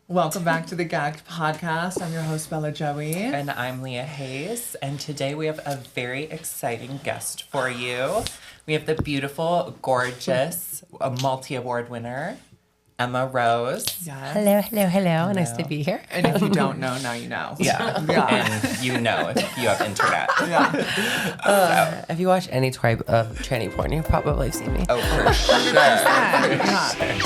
Welcome back to the Gagged podcast. I'm your host, Bella Joie. And I'm Leah Hayes. And today we have a very exciting guest for you. We have the beautiful, gorgeous, multi-award winner, Emma Rose. Yes. Hello. Nice to be here. And if you don't know, now you know. Yeah. And you know if you have internet. Yeah. If you watch any type of tranny porn, you've probably seen me. Oh, for sure. Yeah.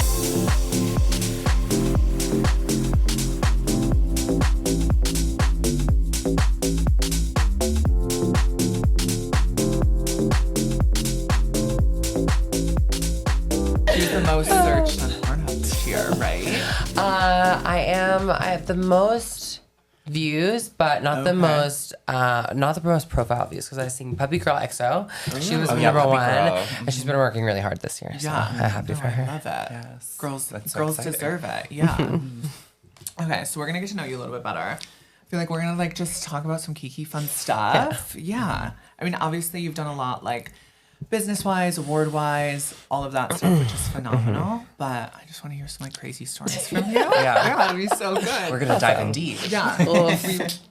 She's the most searched on Pornhub this year, right? I have the most views, but not the most profile views, because I was seeing Puppy Girl XO. She was number Puppy one, Girl. And she's been working really hard this year. So Yeah. I'm happy for her. I love it. Yes. Girls, That's so girls exciting. deserve it. Yeah. Okay, so we're gonna get to know you a little bit better. I feel like we're gonna just talk about some kiki fun stuff. Yeah. I mean, obviously you've done a lot business-wise, award-wise, all of that stuff, which is phenomenal. But I just want to hear some crazy stories from you. Yeah, it'd be so good. We're going to dive in deep. Yeah. We've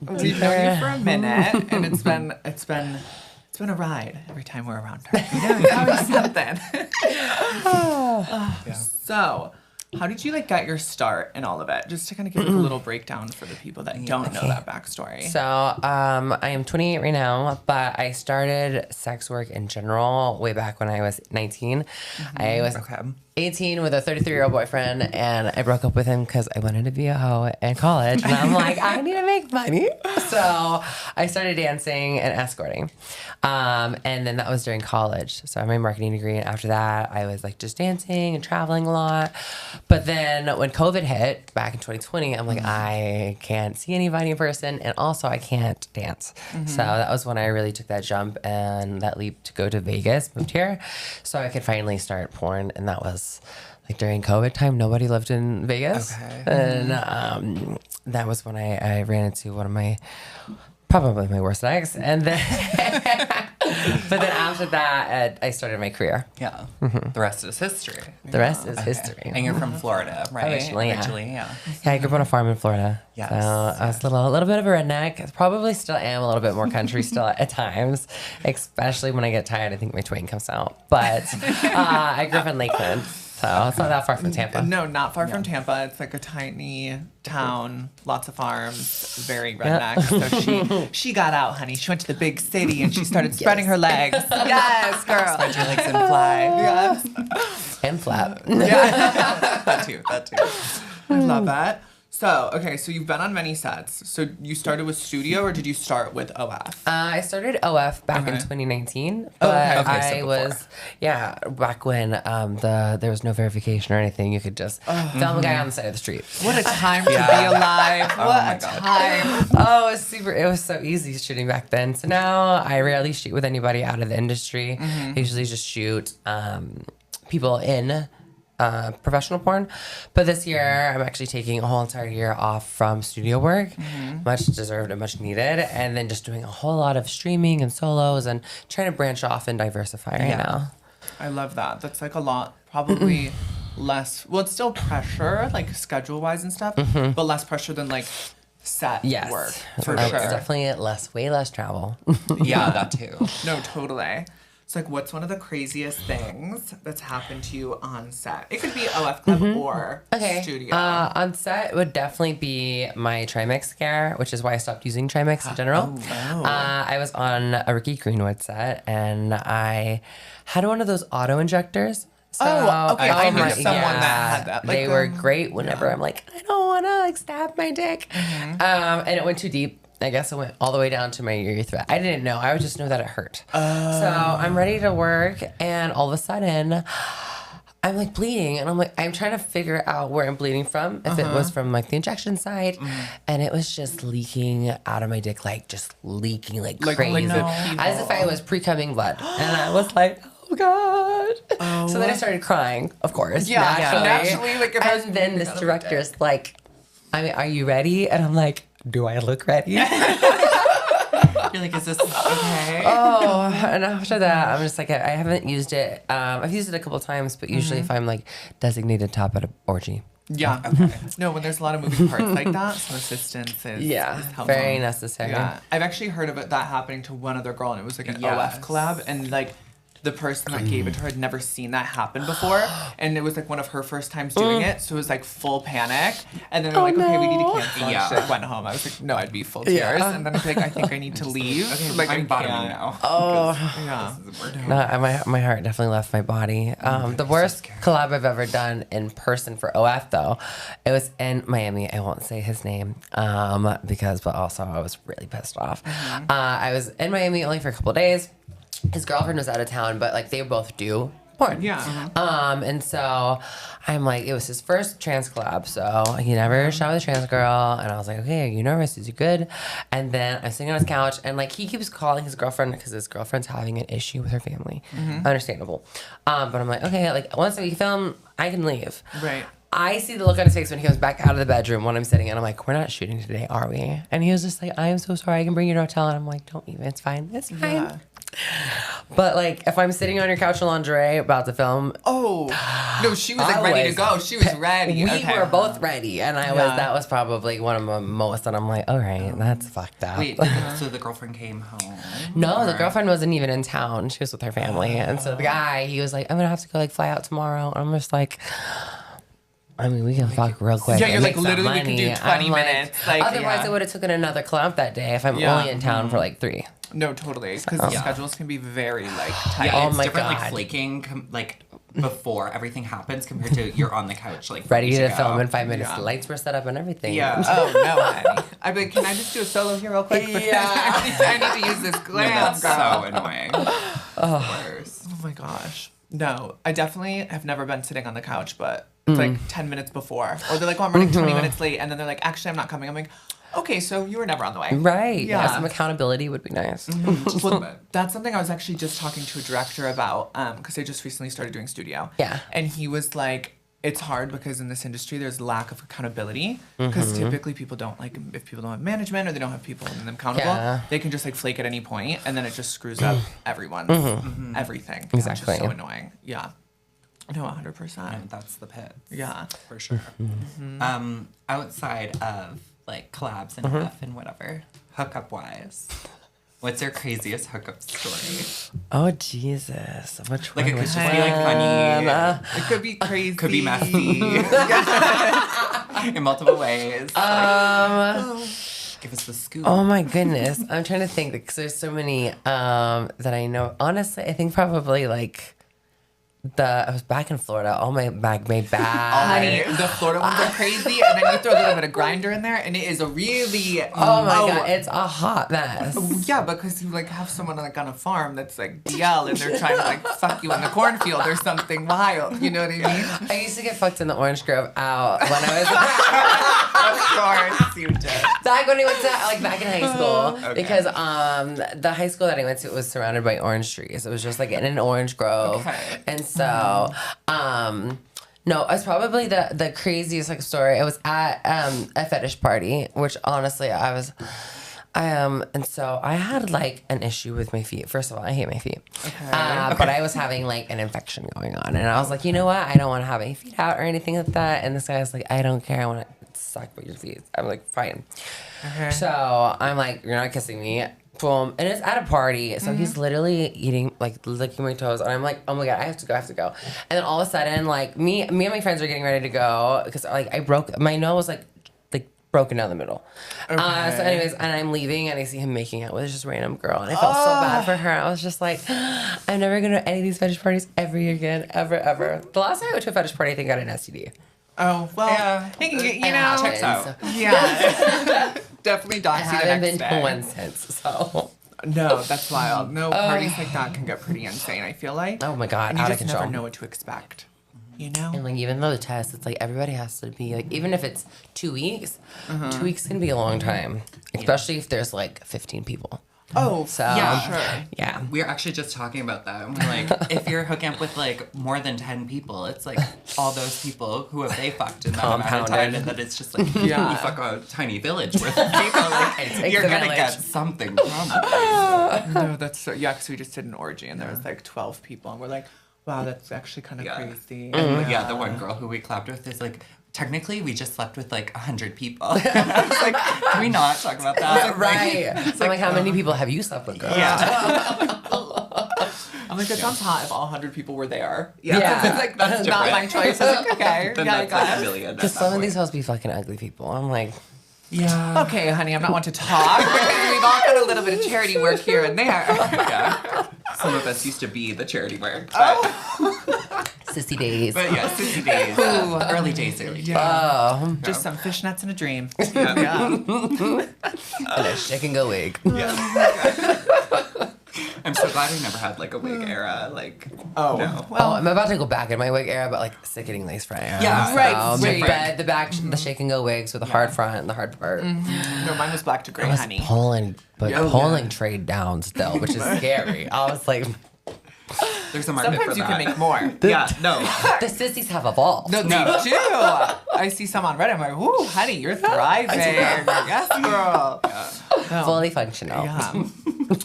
known you for a minute, and it's been a ride every time we're around her. It's always something. So, how did you get your start in all of it? Just to kind of give a little breakdown for the people that don't know that backstory. So, I am 28 right now, but I started sex work in general way back when I was 19. I was 18 with a 33-year-old boyfriend, and I broke up with him because I wanted to be a hoe in college, and I'm like, I need to make money. So I started dancing and escorting, and then that was during college. So I have my marketing degree, and after that, I was just dancing and traveling a lot. But then when COVID hit back in 2020, I'm like, I can't see anybody in person, and also I can't dance. So that was when I really took that jump and that leap to go to Vegas, moved here, so I could finally start porn, and that was during COVID time. Nobody lived in Vegas. Okay. And that was when I ran into one of probably my worst ex. And then, but then after that, I started my career. Yeah. The rest is history. The rest is history. And you're from Florida, right? Originally, yeah. yeah. Yeah, I grew up on a farm in Florida. Yes. So I was a little bit of a redneck. Probably still am a little bit more country still at times, especially when I get tired. I think my twang comes out. But I grew up in Lakeland, so it's not that far from Tampa. No, not far from Tampa. It's a tiny town, lots of farms, very redneck. So she got out, honey. She went to the big city and she started spreading her legs. Yes, girl. Spread your legs and fly. Yes. And flap. Yeah. That too. I love that. So, okay, so you've been on many sets. So you started with studio, or did you start with OF? I started OF back in 2019, but Okay, so I was, back when there was no verification or anything. You could just film a guy on the side of the street. What a time to be alive. What a time. Oh, it was so easy shooting back then. So now I rarely shoot with anybody out of the industry. I usually just shoot people in professional porn. But this year, I'm actually taking a whole entire year off from studio work. Much deserved and much needed. And then just doing a whole lot of streaming and solos and trying to branch off and diversify right now. I love that. That's a lot, probably less, well, it's still pressure, schedule-wise and stuff, but less pressure than, set work, for sure. It's definitely way less travel. Yeah, that too. No, totally. It's what's one of the craziest things that's happened to you on set? It could be OF Club or studio. On set would definitely be my Trimix scare, which is why I stopped using Trimix in general. I was on a Ricky Greenwood set, and I had one of those auto injectors. So, I knew someone that had that. They were great whenever I'm I don't want to stab my dick. And it went too deep. I guess it went all the way down to my urethra. I didn't know. I would just know that it hurt. So I'm ready to work, and all of a sudden, I'm bleeding, and I'm trying to figure out where I'm bleeding from. If it was from the injection site, and it was just leaking out of my dick, just leaking crazy, as if I was pre-coming blood, and I was oh God. So then I started crying, of course. Naturally. And then this director is are you ready? And I'm do I look ready? You're is this okay? Oh, and after that, I'm just I haven't used it. I've used it a couple times, but usually if I'm designated top at an orgy. Yeah. Okay. No, when there's a lot of moving parts like that, some assistance is helpful. Very necessary. Yeah. I've actually heard of that happening to one other girl, and it was like an OF collab, and like the person that gave it to her had never seen that happen before, and it was like one of her first times doing it, so it was like full panic, and then they're like, okay, we need to cancel. And she like went home. I was like, no, I'd be full tears, and then I'd be like, I think I need to leave. Okay, like I'm bottoming now. No, my heart definitely left my body. The worst collab I've ever done in person for OF though, it was in Miami. I won't say his name but also I was really pissed off. I was in Miami only for a couple of days. His girlfriend was out of town, but like they both do porn. Yeah. And so I'm like, it was his first trans collab, so he never shot with a trans girl, and I was like, okay, are you nervous? Is he good? And then I'm sitting on his couch, and like he keeps calling his girlfriend because his girlfriend's having an issue with her family. Understandable. But I'm like, okay, like once we film, I can leave. Right. I see the look on his face when he comes back out of the bedroom when I'm sitting, and I'm like, we're not shooting today, are we? And he was just like, I am so sorry, I can bring you to a hotel. And I'm like, don't even, it's fine. It's fine. Yeah. But like, if I'm sitting on your couch in lingerie about to film, no, she was like ready to go. She was ready. We were both ready, and that was probably one of the most that I'm like, all right, that's fucked up. Wait, so the girlfriend came home? No, the girlfriend wasn't even in town. She was with her family, and so the guy, he was like, I'm gonna have to go like fly out tomorrow. And I'm just like, I mean, we can fuck real quick. Yeah, you're like, literally, we can do 20 minutes. Like, otherwise, it would have taken another collab that day if I'm only in town for like 3. No, totally. Because the schedules can be very, like, tight. Yeah, it's different, like, flaking, like, before everything happens compared to you're on the couch, like, ready to film in 5 minutes. The lights were set up and everything. Yeah. Oh, no, honey. I'd be like, can I just do a solo here real quick? Because I need to use this glam, that's so annoying. Worse. Oh, my gosh. No, I definitely have never been sitting on the couch, but it's like 10 minutes before. Or they're like, oh, I'm running 20 minutes late. And then they're like, actually, I'm not coming. I'm like, okay, so you were never on the way. Right. Yeah. Some accountability would be nice. Well, that's something I was actually just talking to a director about because I just recently started doing studio. Yeah. And he was like, it's hard because in this industry there's lack of accountability because typically people don't like, if people don't have management or they don't have people holding them accountable, they can just like flake at any point and then it just screws up everyone's everything. Exactly. Which is so annoying. Yeah. No, 100%. And that's the pit. Yeah. For sure. Outside of like collabs and stuff and whatever, hookup wise, what's your craziest hookup story? Oh Jesus! Which one? Like it could just be like funny. It could be crazy. Could be messy. In multiple ways. Give us the scoop. Oh my goodness! I'm trying to think because there's so many that I know. Honestly, I think probably like. I was back in Florida. All my bag made bad. Honey, the Florida ones are crazy, and then you throw a little bit of grinder in there, and it is a really oh my god, it's a hot mess. Yeah, because you like have someone like on a farm that's like DL, and they're trying to like fuck you in the cornfield or something wild. You know what I mean? I used to get fucked in the orange grove out when I was. Of course, you did. Back when I went to back in high school, because the high school that I went to was surrounded by orange trees. It was just like in an orange grove, and so, no, it was probably the craziest like story. I was at a fetish party, which honestly and so I had like an issue with my feet. First of all, I hate my feet. But I was having like an infection going on, and I was like, you know what? I don't want to have my feet out or anything like that. And this guy was like, I don't care. I want to suck with your feet. I'm like, fine. So I'm like, you're not kissing me. Boom. And it's at a party, so he's literally eating, like, licking my toes, and I'm like, oh my god, I have to go. And then all of a sudden, like, me and my friends are getting ready to go, because, like, my nose was, like, broken down the middle. So anyways, and I'm leaving, and I see him making out with this just random girl, and I felt so bad for her. I was just like, I'm never going to any of these fetish parties ever again, ever. The last time I went to a fetish party, I think I got an STD. Oh, well, yeah. You know, checks out. Yeah. Definitely doxy the next day. I haven't been to one since, so. No, that's wild. No, parties like that can get pretty insane, I feel like. Oh my god, and you out just of control. never know what to expect. You know? And like even though the test, it's like everybody has to be like, even if it's 2 weeks, 2 weeks can be a long time. Especially if there's like 15 people. Oh, so yeah, sure. Yeah. We were actually just talking about that. We're like, if you're hooking up with like more than 10 people, it's like all those people who have they fucked in that amount of time, and that it's just like you fuck a tiny village worth of people. Like, you're gonna get something from it. No, that's so because we just did an orgy and there was like 12 people, and we're like, wow, that's actually kind of crazy. And the one girl who we clapped with is like technically we just slept with like 100 people. I was like, can we not talk about that? Right. I'm like, how many people have you slept with, girl? Yeah. I'm like, that sounds hot if all 100 people were there. Yeah. It's like, that's not my choice. I was like, okay. Then Yeah, that's like a million. Because some of these hoes be fucking ugly people. I'm like, yeah. Okay, honey, I'm not one to talk. We've all got a little bit of charity work here and there. Yeah. Some of us used to be the charity work. But, sissy days. but yeah, sissy days. Early days. Yeah. Oh. Just some fishnets and a dream. Yeah. And a shake and go wig. Yeah. I'm so glad I never had like a wig era. Like, Oh. no. Well, I'm about to go back in my wig era, but like sickening lace front era. Yeah, right, The right. the back, the shake and go wigs with the hard front and the hard part. No, mine was black to gray, I was honey. pulling trade down still, which is scary. I was like, There's a market for Sometimes you that. can make more. Yeah, no. the sissies have evolved. No, they do. I see some on Reddit. I'm like, ooh, honey, you're thriving. Yes, girl. No. Fully functional. Yeah.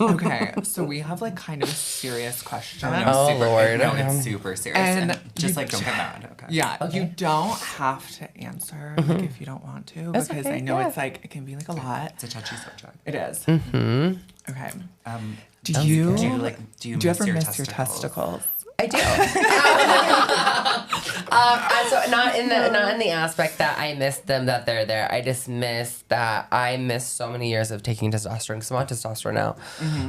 Okay, so we have like kind of a serious question. Oh, Lord. No, it's super serious. And And just you like, don't get mad. Okay. Yeah, Okay. you don't have to answer like, if you don't want to, That's because okay, I know yeah. it's like it can be like a lot. It's a touchy subject. It is. Mm-hmm. Okay. Do Do you Do you ever your miss your testicles? testicles? I do. So not in the aspect that I miss them, that they're there. I just miss that I miss so many years of taking testosterone, because I'm on testosterone now.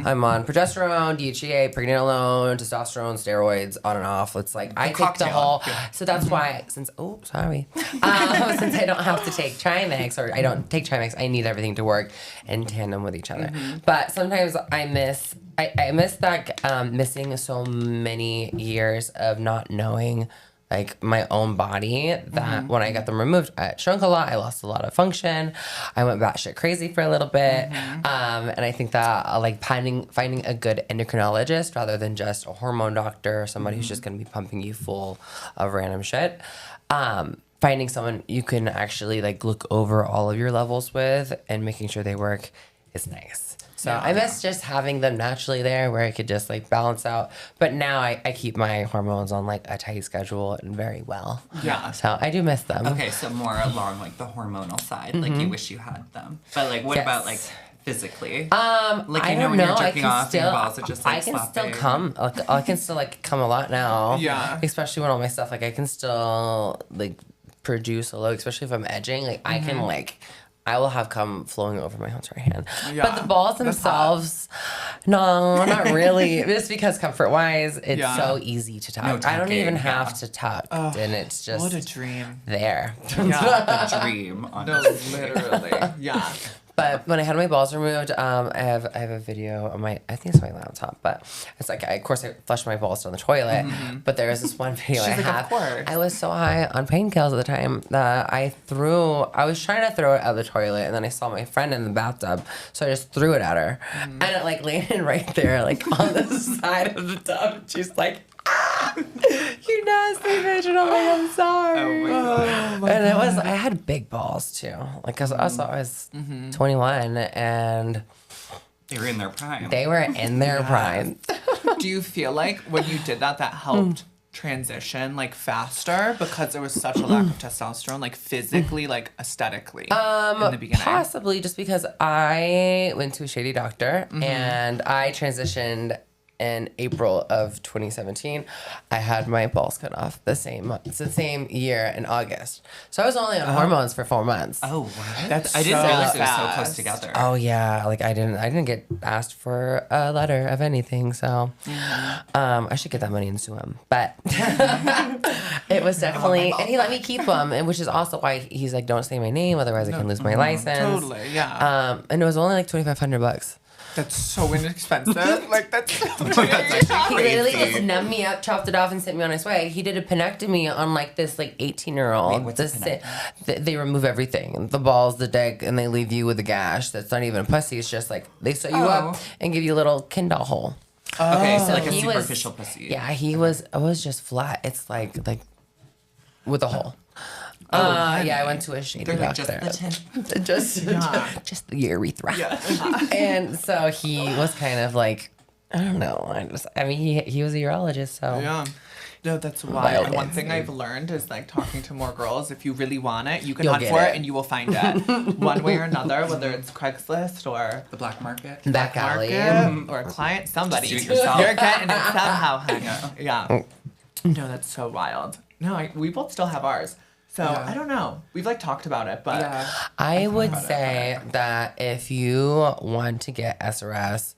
I'm on progesterone, DHEA, pregnenolone, testosterone, steroids, on and off. It's like I take the cocktail. whole. So that's why, since since I don't have to take Trimax, or I don't take Trimax, I need everything to work in tandem with each other. But sometimes I miss that missing so many years of not knowing like my own body, that when I got them removed, I shrunk a lot. I lost a lot of function. I went batshit crazy for a little bit. And I think that like finding a good endocrinologist rather than just a hormone doctor or somebody who's just going to be pumping you full of random shit. Finding someone you can actually like look over all of your levels with and making sure they work is nice. So I miss just having them naturally there where I could just like balance out. But now I keep my hormones on like a tight schedule and very well. Yeah. So I do miss them. Okay, so more along like the hormonal side, like you wish you had them. But like, what Yes. about like physically? Like I know when you're jerking off, your balls are just like I can still slapping. come. Like, I can still like come a lot now. Yeah. Especially when all my stuff, like I can still like produce a load, especially if I'm edging. Like I can like. I will have cum flowing over my right hand. Yeah, But the balls themselves, no, not really. Just because comfort-wise, it's so easy to tuck. No I don't tucking, even have to tuck. And it's just What a dream. there. Yeah. The dream, No, honestly. literally. Yeah. But when I had my balls removed, I have a video on my, I think it's my laptop, but it's like, of course I flushed my balls down the toilet, but there was this one video She's I like, have. of course. I was so high on painkillers at the time that I was trying to throw it out of the toilet, and then I saw my friend in the bathtub, so I just threw it at her, and it like landed right there, like on the side of the tub. She's like, you nasty bitch, and I'm like, I'm sorry. Oh my God. And it was, I had big balls too. Like, cause also I was 21 and They were in their prime. they were in their prime. Do you feel like when you did that helped transition like faster because there was such a lack of testosterone, like physically, like aesthetically in the beginning? Possibly just because I went to a shady doctor and I transitioned in April of 2017. I had my balls cut off the same year in August. So I was only on hormones for 4 months. Oh, what? That's I didn't so realize it was so fast. close together. Oh yeah, like I didn't get asked for a letter of anything, so I should get that money and sue him. But it was definitely, and he let me keep them, and which is also why he's like, don't say my name, otherwise I can lose my license. Totally, yeah. And it was only like $2,500. That's so inexpensive. Like that's so He literally just numbed me up, chopped it off, and sent me on his way. He did a penectomy on like this like 18-year-old. Wait, what's a They remove everything, the balls, the dick, and they leave you with a gash. That's not even a pussy. It's just like they sew you up and give you a little Kindle hole. Okay, so like a he was- superficial pussy. Yeah, it was just flat. It's like with a hole. Yeah, I went to a shady They're like just doctor. the tip. just the urethra. Yeah. And so he was kind of like, I don't know. I mean, he was a urologist, so. Yeah. No, that's why. And one thing I've learned is like talking to more girls. If you really want it, you can hunt for it and you will find it. One way or another, whether it's Craigslist or the black market. Back alley. Or a client, somebody. Just do it yourself. You're getting it somehow, honey. Yeah. No, that's so wild. No, we both still have ours. So, I don't know. We've, like, talked about it, but... Yeah. I would say that if you want to get SRS,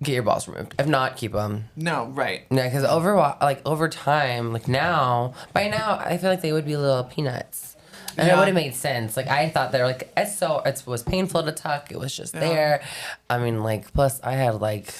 get your balls removed. If not, keep them. No, right. Yeah, because over time, like now, by now, I feel like they would be little peanuts. And it would have made sense. Like, I thought they were, like, it was painful to tuck. It was just there. I mean, like, plus I had, like...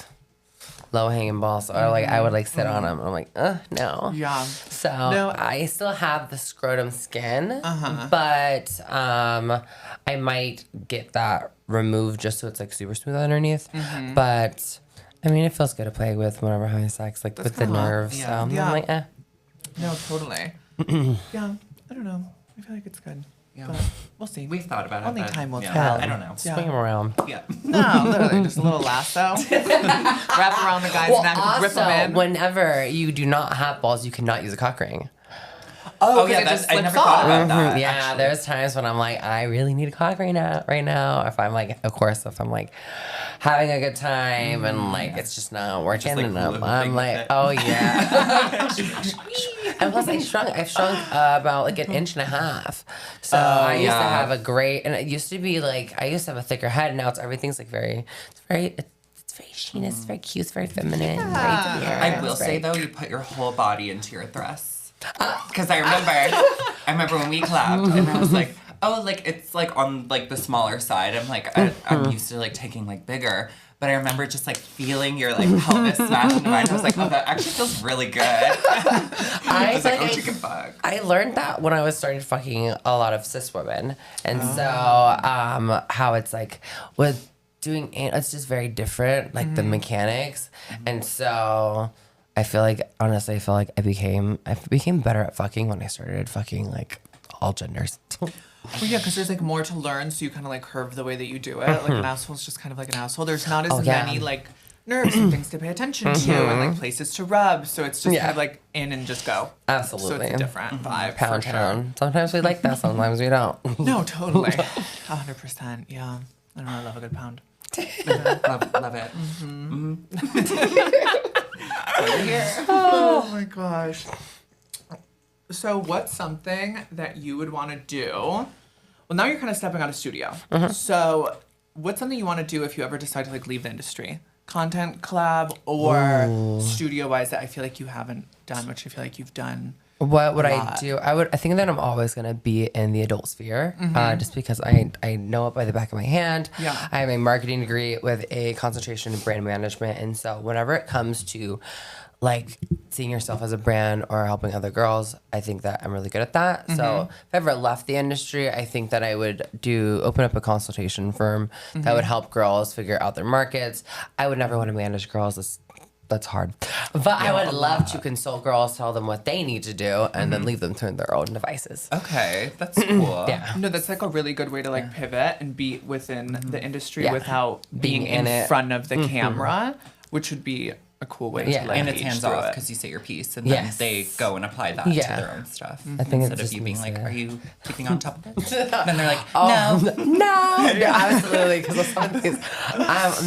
low-hanging balls, or like I would like sit on them and I'm like, no. Yeah. So I still have the scrotum skin, but I might get that removed just so it's like super smooth underneath. But I mean, it feels good to play with whenever I'm having sex, like with the nerves. So I'm like, No, totally. Yeah, I don't know. I feel like it's good. Yeah. But we'll see. We've thought about it. Only time will tell. I don't know. Swing them around. Yeah. No, literally, just a little lasso. Wrap around the guy's neck, rip them in. Whenever you do not have balls, you cannot use a cock ring. Oh yeah, I never thought about that. Yeah, actually. there's times when I'm like, I really need a cock ring right now. If I'm like, of course, if I'm like having a good time and like it's just not working, like, and I'm like, oh yeah. And plus, I've shrunk about like an inch and a half. So I used to have a great, and it used to be like I used to have a thicker head. Now everything's like very sheen. It's very cute. It's very feminine. Yeah. Very I will say though, you put your whole body into your thrusts. Because I remember when we collabed, and I was like, oh, like it's like on like the smaller side. I'm like, I'm used to like taking like bigger. But I remember just like feeling your like pelvis smash into mine. I was like, oh, that actually feels really good. I was like, oh, she can fuck. I learned that when I was starting fucking a lot of cis women, and so how it's like with doing it's just very different, like the mechanics, and so. I feel like I became better at fucking when I started fucking like all genders. Well, yeah, because there's like more to learn, so you kind of like curve the way that you do it. Like an asshole's just kind of like an asshole. There's not as many like nerves and things to pay attention to and like places to rub. So it's just kind of like in and just go. Absolutely. So it's a different vibe. Pound for town. Sure. Sometimes we like that, sometimes we don't. No, totally. 100%. Yeah. I don't know. I love a good pound. love it. Oh my gosh. So what's something that you would want to do? Well, now you're kind of stepping out of studio. So what's something you want to do if you ever decide to like leave the industry? Content collab or studio wise that I feel like you haven't done, which I feel like you've done. What would I do? I think that I'm always gonna be in the adult sphere, just because I know it by the back of my hand. Yeah. I have a marketing degree with a concentration in brand management, and so whenever it comes to like seeing yourself as a brand or helping other girls, I think that I'm really good at that. So if I ever left the industry, I think that I would open up a consultation firm that would help girls figure out their markets. I would never want to manage girls. That's hard. But I would love to consult girls, tell them what they need to do, and then leave them to their own devices. Okay, that's cool. Yeah. No, that's like a really good way to like pivot and be within the industry without being in front of the camera, which would be a cool way to like and it's hands off because you say your piece and then they go and apply that to their own stuff. I think instead it's of you being like, easier. are you keeping on top of it? Then they're like, no, absolutely, because some of these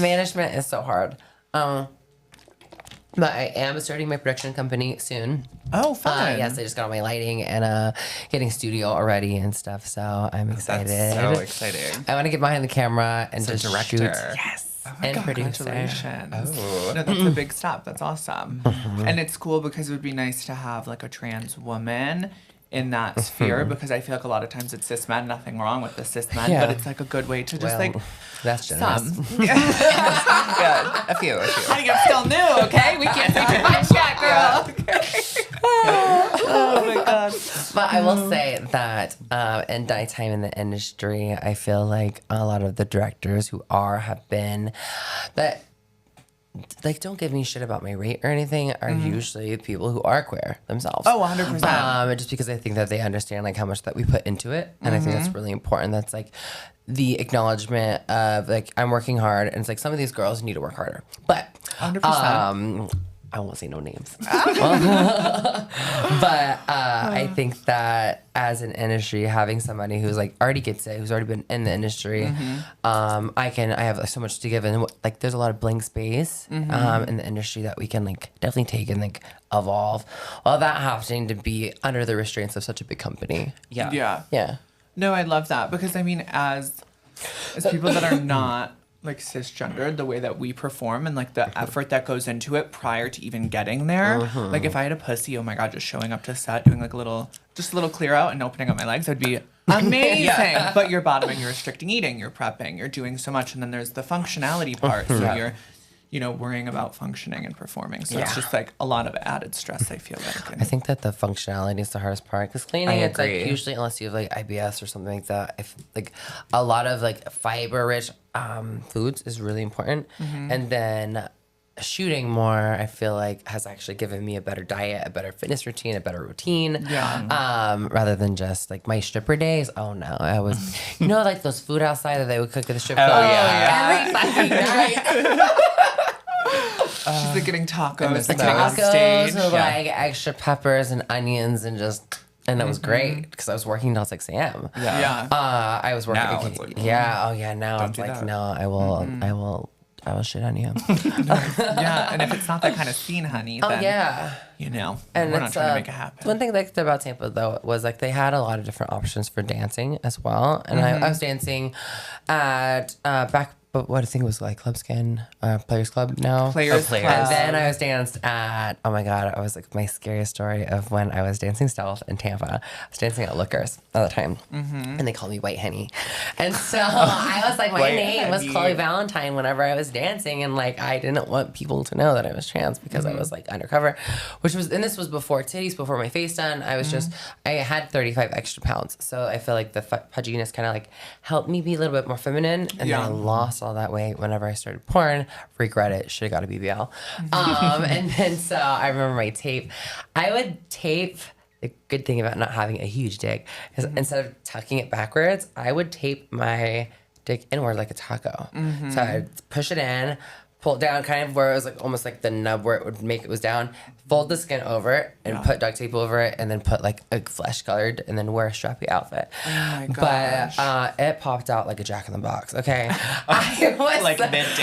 management is so hard. But I am starting my production company soon. Oh, fun. Yes, I just got all my lighting and getting studio already and stuff, so I'm excited. That's so exciting. I want to get behind the camera and just director. shoot. Yes. Oh my God, producer. congratulations. Oh. No, that's a big step. That's awesome. And it's cool because it would be nice to have like a trans woman in that sphere because I feel like a lot of times it's cis men, nothing wrong with the cis men, but it's like a good way to just like that's generous. Yeah, a few. I think I'm still new, okay? We can't say too much yet, girl. Oh my God. But I will say that in my time in the industry, I feel like a lot of the directors who have been that like don't give me shit about my rate or anything are usually people who are queer themselves. Oh, 100%. Just because I think that they understand like how much that we put into it, and I think that's really important. That's like the acknowledgement of like I'm working hard, and it's like some of these girls need to work harder. But 100%. I won't say no names. But I think that as an industry, having somebody who's like already gets it, who's already been in the industry, I have like, so much to give, and like there's a lot of blank space in the industry that we can like definitely take and like evolve, while that happening to be under the restraints of such a big company. Yeah. Yeah. No, I love that because I mean, as people that are not like cisgendered, the way that we perform and like the effort that goes into it prior to even getting there. Like if I had a pussy, oh my god, just showing up to set, doing like a little clear out and opening up my legs, that'd be amazing. But you're bottoming, you're restricting eating, you're prepping, you're doing so much, and then there's the functionality part. So you're, you know, worrying about functioning and performing. So it's just like a lot of added stress, I feel like. I think that the functionality is the hardest part, because cleaning, it's like usually, unless you have like IBS or something like that, if like a lot of like fiber rich foods is really important. And then shooting more, I feel like, has actually given me a better diet, a better fitness routine, a better routine. Rather than just like my stripper days. Oh no, I was, you know, like those food outside that they would cook at the strip club. Every fucking night. She's like getting tacos, on stage. With like extra peppers and onions and just, and it was great because I was working till 6 a.m. I was working. Now it's like, now I'm like, no, I will shit on you. And if it's not that kind of scene, honey, then, you know, and we're not trying to make it happen. One thing I liked about Tampa, though, was like they had a lot of different options for dancing as well. And I was dancing at but what I think it was like Club Skin, Players Club now. Players Club. And then I was danced at, oh my God, I was like, my scariest story of when I was dancing stealth in Tampa. I was dancing at Lookers at the time. And they called me White Henny. And so I was like, my name was Chloe Valentine whenever I was dancing. And like, I didn't want people to know that I was trans because I was like undercover, and this was before titties, before my face done. I was I had 35 extra pounds. So I feel like the pudginess kind of like helped me be a little bit more feminine. And then I lost all that weight whenever I started porn. Regret it. Should have got a BBL. And then so I remember my tape. I would tape. The good thing about not having a huge dick is instead of tucking it backwards, I would tape my dick inward like a taco. So I'd push it in, pull it down kind of where it was like almost like the nub where it would make it was down, fold the skin over it and put duct tape over it, and then put like a flesh colored and then wear a strappy outfit. Oh my gosh. But it popped out like a Jack in the Box. Okay. I was like mid-dance?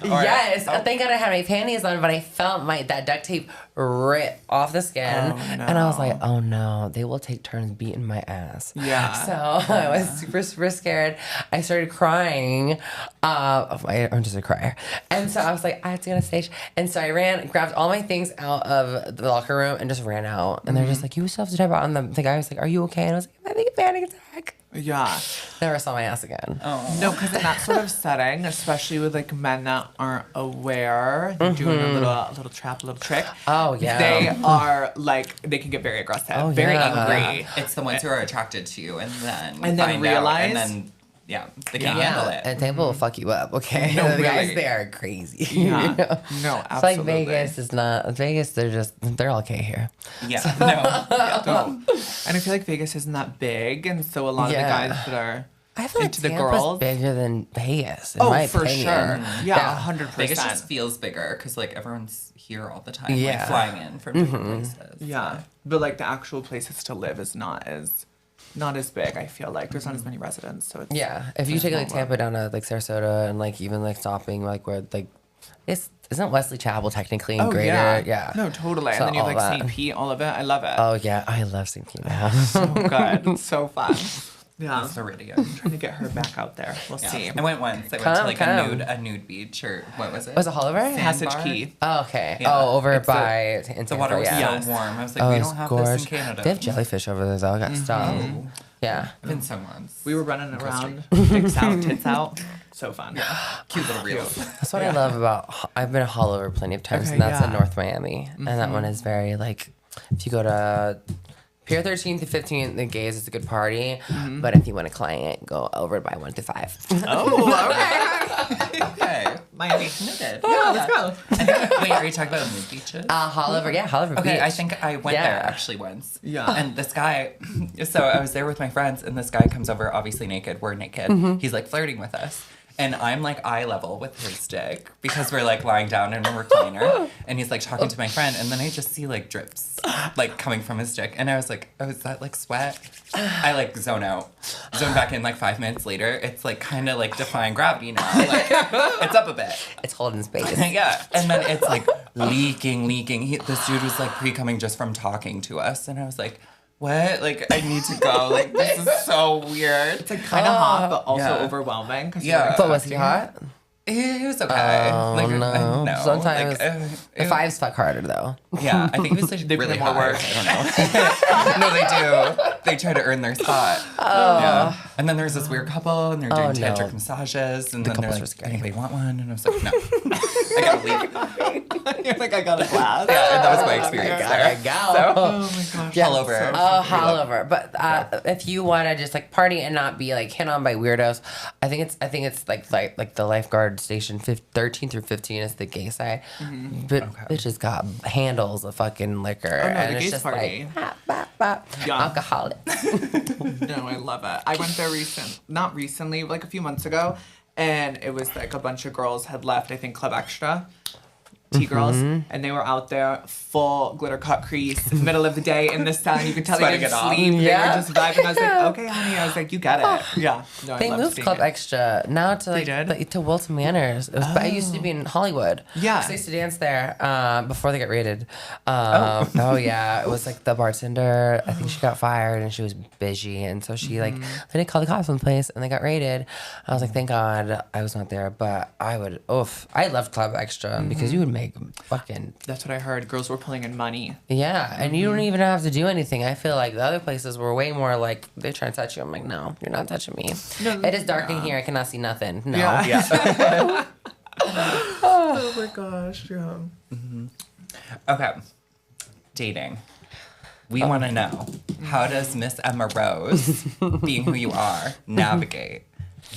Yes. Thank God I had my panties on, but I felt that duct tape rip off the skin. And I was like, oh no, they will take turns beating my ass. So I was super, super scared. I started crying. I'm just a crier. And so I was like, I have to go on stage. And so I ran, grabbed all my things out of the locker room and just ran out. And they're just like, you still have to type out. And the guy was like, are you okay? And I was like, I'm having a panic attack. Never saw my ass again. No, because in that sort of setting, especially with like men that aren't aware, they're doing a little trap, a little trick. They are like, they can get very aggressive, very angry. It's the ones who are attracted to you and then realize. And then they can't handle it. And Tampa will fuck you up, okay? No, the guys there are crazy. You know? No, It's absolutely. like Vegas is not, they're okay here. And I feel like Vegas isn't that big, and so a lot of the guys that are I feel into like the Tampa's girls bigger than Vegas, in my for opinion. sure. Yeah, 100%. Vegas just feels bigger because like everyone's here all the time, like flying in from different places. But like the actual places to live is not as big. I feel like there's not as many residents, so it's if you take like Tampa down to like Sarasota and like even like stopping like where like isn't Wesley Chapel technically in greater? No, totally. So and then you have like St. that. Pete, all of it. I love it. Oh yeah, I love St. Pete now. So good. It's so fun. Yeah. Meridian. I'm trying to get her back out there. We'll see. I went once. I went to like a nude beach, or what was it? Was it Oliver? Passage Key. Oh, okay. Yeah. Over It's by the water was so warm. I was like, we don't have this in Canada. They have jellyfish over there though. I got stung. Yeah. I've been stung once. We were running around, dicks out, tits out. So fun. Cute little reels. That's what I love about. I've been to Oliver plenty of times, and that's in North Miami, and that one is very like. If you go to Pier 13 to 15, the gays, it's a good party. But if you want a client, go over by 1 to 5. Oh, okay. Okay. Miami Nude. Yeah, let's go. Wait, are you talking about nude beaches? Oliver, Oliver Beach. Okay, I think I went there actually once. Yeah. And this guy, so I was there with my friends, and this guy comes over, obviously naked. We're naked. He's like flirting with us. And I'm like eye level with his dick because we're like lying down in a recliner and he's like talking to my friend and then I just see like drips like coming from his dick and I was like, oh, is that like sweat? I like zone back in like 5 minutes later. It's like kind of like defying gravity now. Like it's up a bit. It's holding space. Yeah. And then it's like leaking. This dude was like pre-coming just from talking to us and I was like, what? Like, I need to go. Like, this is so weird. It's like kind of hot, but also overwhelming. Yeah. But was he hot? He was okay. Oh, like, no. No. Sometimes like, the fives fuck harder, though. Yeah, I think it was like They really put more hard. work. I don't know. No, they do. They try to earn their spot. Oh. Yeah. And then there's this weird couple, and they're doing no. tantric massages, and then they're couples like, are scary. anybody want one? And I was like, no. I gotta leave. You're like, I got a glass. Yeah, and that was my experience there. Go. Oh my gosh. Yeah. All over. All over. But if you want to just like party and not be like hit on by weirdos, I think it's like the lifeguard station 13 through 15 is the gay side. But bitches got handles of fucking liquor, and the it's gays just party. like Yeah. alcoholic. No, I love it. I went there not recently, like a few months ago, and it was like a bunch of girls had left, I think Club Extra, T-girls, and they were out there full glitter cut crease in the middle of the day in the sun. You could tell they Sweating didn't it off. sleep. Yeah. They were just vibing. I was like, okay, honey. I was like, you get it. Yeah. No, They I loved moved seeing Club it. Extra now to like did? to Wilton Manors. It was, but I used to be in Hollywood. Yeah. 'Cause I used to dance there before they got raided. Oh yeah, it was like the bartender. I think she got fired and she was busy, and so she like they called the cops on the place and they got raided. I was like, thank God I was not there, but I would. I loved Club Extra because you would make fucking. That's what I heard. Girls were pulling in money. Yeah, and you don't even have to do anything. I feel like the other places were way more like they try to touch you. I'm like, no, you're not touching me. No, It is dark in here. I cannot see nothing. No. Yeah. Oh my gosh. Yeah. Okay. Dating. We want to know, how does Miss Emma Rose, being who you are, navigate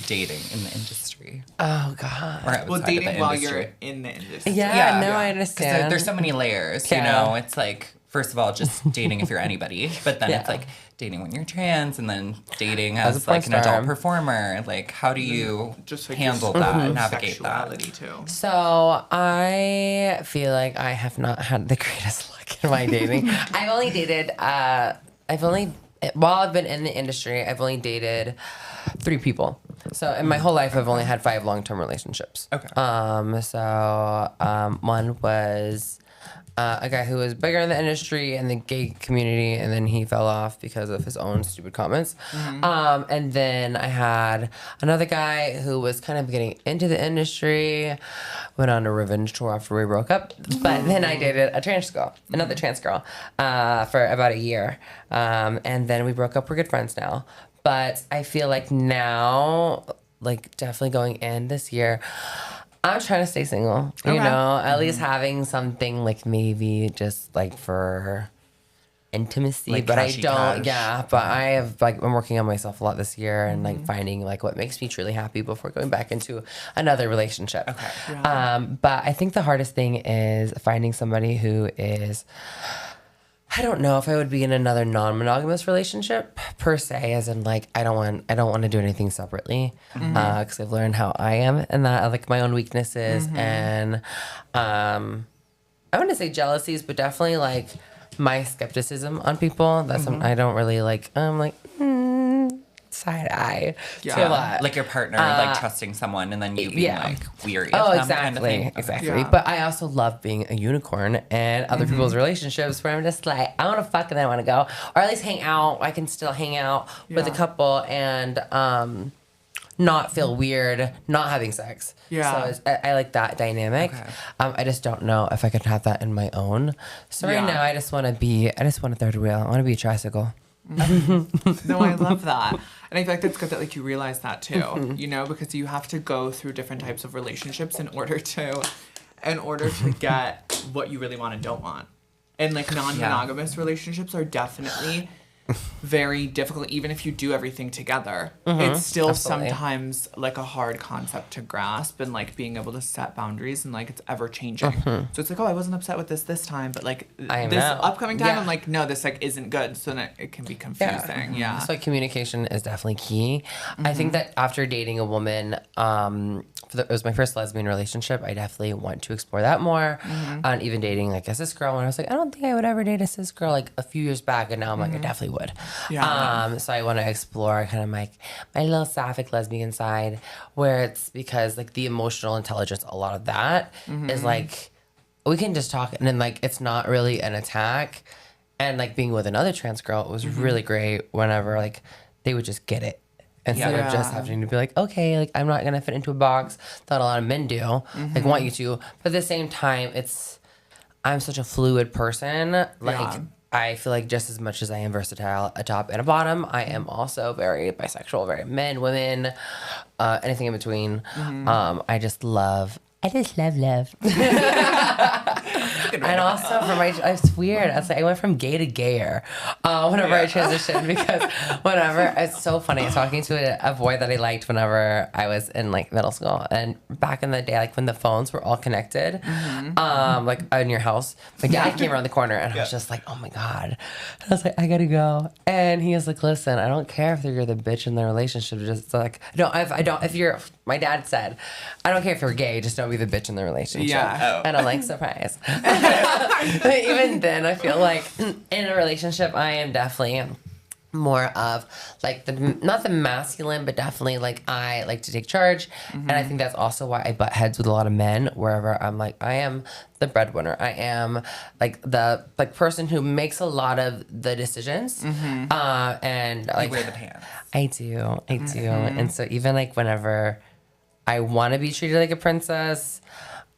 dating in the industry? Oh God. Or outside Well, of dating the while industry? you're in the industry. Yeah, no, I 'Cause understand. there's so many layers, Yeah. you know? It's like, first of all, just dating if you're anybody, but then Yeah. it's like dating when you're trans, and then dating As as, a porn like an star. adult performer. Like, how do you Just like handle your that, navigate that? sexuality too. So I feel like I have not had the greatest luck in my dating. While I've been in the industry, I've only dated 3 people. So in my whole life, I've only had 5 long-term relationships. Okay. One was a guy who was bigger in the industry and the gay community, and then he fell off because of his own stupid comments. And then I had another guy who was kind of getting into the industry, went on a revenge tour after we broke up. But then I dated another trans girl, for about a year. And then we broke up. We're good friends now. But I feel like now, like definitely going in this year, I'm trying to stay single, you know, at least having something like maybe just like for intimacy, Like but I cashy don't, cash. but I have like, I'm working on myself a lot this year and like finding like what makes me truly happy before going back into another relationship. Okay. But I think the hardest thing is finding somebody who is, I don't know if I would be in another non-monogamous relationship per se, as in like I don't want to do anything separately, because I've learned how I am and that I like my own weaknesses and I want to say jealousies, but definitely like my skepticism on people. That's something I don't really like. I'm like side eye to a lot. Like your partner, like trusting someone and then you being like weary Oh, of them exactly, kind of thing. exactly. Yeah. But I also love being a unicorn and other people's relationships where I'm just like, I want to fuck and then I want to go, or at least hang out. I can still hang out with a couple and not feel weird, not having sex. Yeah. So I like that dynamic. Okay. I just don't know if I could have that in my own. So right now I just want a third wheel. I want to be a tricycle. No, I love that. And I feel like it's good that like you realize that too, you know, because you have to go through different types of relationships in order to get what you really want and don't want. And like non-monogamous relationships are definitely very difficult. Even if you do everything together, it's still sometimes like a hard concept to grasp, and like being able to set boundaries, and like it's ever changing. So it's like, oh, I wasn't upset with this time, but like this upcoming time, I'm like, no, this like isn't good. So then it can be confusing. Yeah. So like, communication is definitely key. I think that after dating a woman, it was my first lesbian relationship, I definitely want to explore that more. And even dating like a cis girl, when I was like, I don't think I would ever date a cis girl, like a few years back, and now I'm like, I definitely would. Yeah. So I want to explore kind of like my little sapphic lesbian side, where it's because like the emotional intelligence, a lot of that is like, we can just talk, and then like it's not really an attack. And like being with another trans girl, it was really great whenever like they would just get it. Instead of just having to be like, okay, like I'm not gonna fit into a box that a lot of men do, like want you to. But at the same time, I'm such a fluid person. Like I feel like just as much as I am versatile, a top and a bottom, I am also very bisexual, very men, women, anything in between. I just love love. And also it's weird. I went from gay to gayer whenever I transitioned, because whenever, it's so funny talking to a boy that I liked whenever I was in like middle school, and back in the day, like when the phones were all connected, like in your house, my dad came around the corner, and I was just like, oh my God. And I was like, I gotta go. And he was like, listen, I don't care if you're the bitch in the relationship, just like, my dad said, I don't care if you're gay, just don't be the bitch in the relationship. Yeah. And I'm like, surprise. But even then, I feel like in a relationship, I am definitely more of like not the masculine, but definitely like I like to take charge. And I think that's also why I butt heads with a lot of men, wherever I'm like, I am the breadwinner. I am like the person who makes a lot of the decisions. And like, you wear the pants. I do. And so even like whenever I want to be treated like a princess,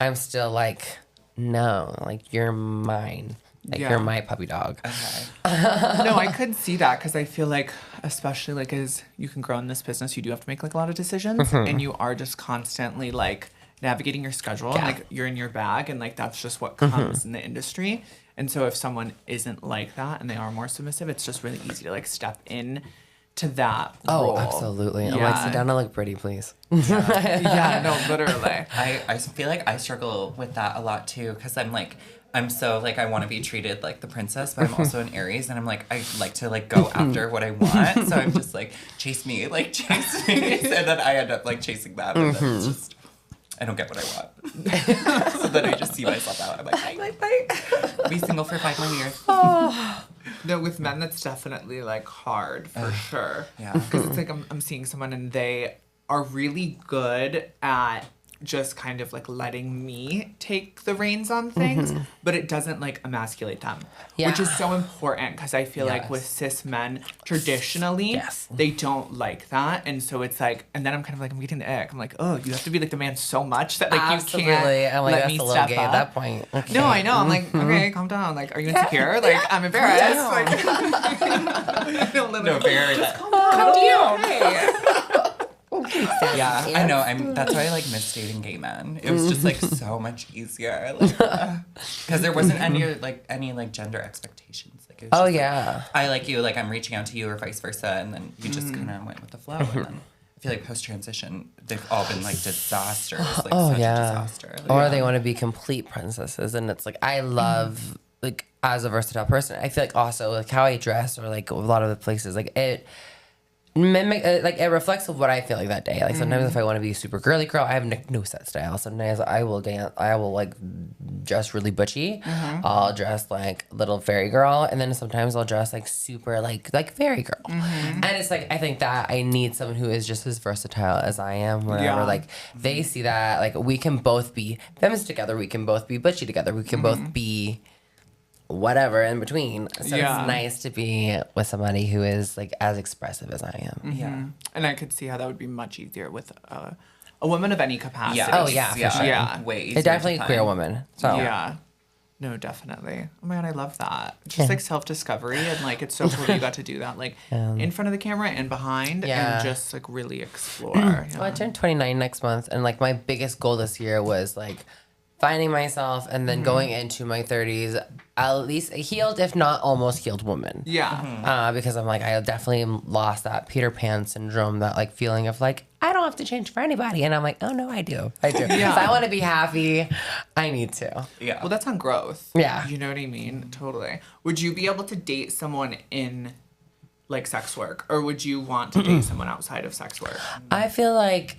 I'm still like, no, like you're mine. Like you're my puppy dog. Okay. No, I could see that, because I feel like, especially like as you can grow in this business, you do have to make like a lot of decisions, and you are just constantly like navigating your schedule, and like you're in your bag, and like that's just what comes in the industry. And so if someone isn't like that and they are more submissive, it's just really easy to like step in to that role. Oh, absolutely. I'm like, sit down and look pretty, please. Yeah, no, literally. I feel like I struggle with that a lot too, because I'm so like, I want to be treated like the princess, but I'm also an Aries, and I'm like, I like to like go after what I want. So I'm just like, chase me. And then I end up like chasing them, and then it's just, I don't get what I want. So then I just see myself out. I'm like, bye. Be single for 5 more years. No, with men, that's definitely like hard for sure. Yeah. Because it's like I'm seeing someone, and they are really good at just kind of like letting me take the reins on things, but it doesn't like emasculate them, which is so important, because I feel like with cis men, traditionally, they don't like that. And so it's like, and then I'm kind of like, I'm getting the ick. I'm like, oh, you have to be like the man so much that like you can't I'm like, let that's me a little step gay up. At that point. Okay. No, I know. I'm like, okay, calm down. Like, are you insecure? Like, I'm embarrassed. Like, no, very. Just calm down. Hey. Yeah, I know. That's why I like miss dating gay men. It was just like so much easier, because there wasn't any gender expectations. Like, it was just, I like you, like I'm reaching out to you, or vice versa, and then you just kind of went with the flow. And then I feel like post transition, they've all been like disasters, like such a disaster. Like, or they want to be complete princesses, and it's like, I love like, as a versatile person, I feel like also like how I dress, or like a lot of the places, like it it reflects of what I feel like that day. Like sometimes if I want to be a super girly girl, I have no set style. Sometimes I will like dress really butchy. I'll dress like little fairy girl, and then sometimes I'll dress like super like fairy girl. And it's like, I think that I need someone who is just as versatile as I am. Wherever like they see that like we can both be feminist together, we can both be butchy together, we can both be whatever in between. So it's nice to be with somebody who is like as expressive as I am. Yeah. And I could see how that would be much easier with a woman of any capacity. Yeah. Oh yeah, for sure. Yeah. Way easier. Definitely a queer woman. So yeah. No, definitely. Oh my God, I love that. Just like self-discovery, and like it's so cool that you got to do that, like in front of the camera and behind, and just like really explore. Well, I turned 29 next month, and like my biggest goal this year was like finding myself and then going into my 30s at least a healed, if not almost healed woman. Yeah. Because I'm like, I definitely lost that Peter Pan syndrome, that like feeling of like, I don't have to change for anybody. And I'm like, oh no, I do. Yeah. If I want to be happy, I need to. Yeah. Well, that's on growth. Yeah. You know what I mean? Totally. Would you be able to date someone in like sex work, or would you want to date someone outside of sex work? I feel like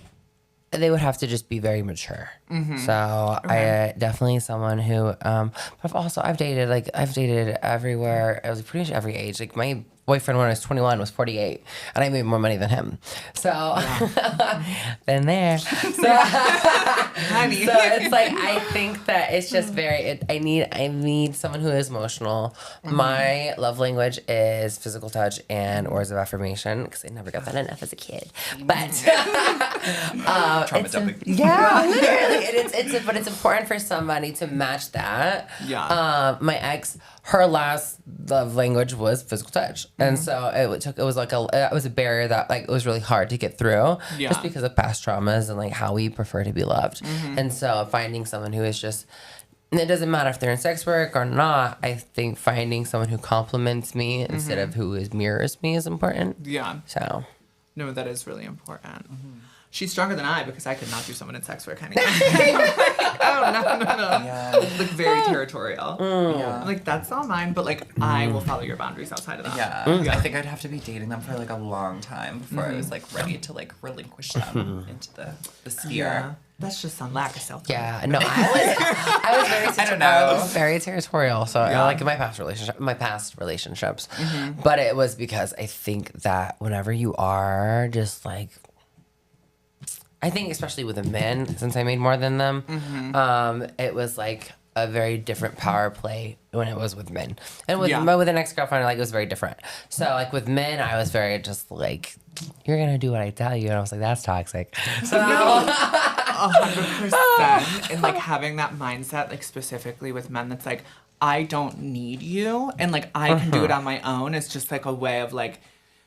they would have to just be very mature. So I definitely someone who, but also I've dated everywhere. I was pretty much every age. Like my boyfriend when I was 21 was 48, and I made more money than him. So been there. So, Honey. so it's like I think that it's just very. I need someone who is emotional. My love language is physical touch and words of affirmation because I never got that enough as a kid. But Trauma dumping. yeah, literally, but it's important for somebody to match that. Yeah. My ex, her last love language was physical touch, and so it was a barrier that like it was really hard to get through, just because of past traumas and like how we prefer to be loved. And so finding someone who is just, and it doesn't matter if they're in sex work or not. I think finding someone who compliments me instead of mirrors me is important. Yeah. So No, that is really important. She's stronger than I because I could not do someone in sex work, honey. Oh, no. Yeah. Like, very territorial. Yeah. I'm like, that's not mine, but, like, I will follow your boundaries outside of that. Yeah. I think I'd have to be dating them for like a long time before I was like ready to like relinquish them into the sphere. Yeah. That's just some lack of self. yeah, no, I was very. I don't know. I was very territorial. So Yeah. like in my past relationships, but it was because I think that whenever you are just like, I think especially with the men, since I made more than them, it was like a very different power play when it was with men, and with an ex-girlfriend, like it was very different. So like with men, I was very just like, you're gonna do what I tell you, and I was like, that's toxic. So 100%. And, like, having that mindset, like, specifically with men that's like, I don't need you, and, like, I can do it on my own. It's just, like, a way of, like,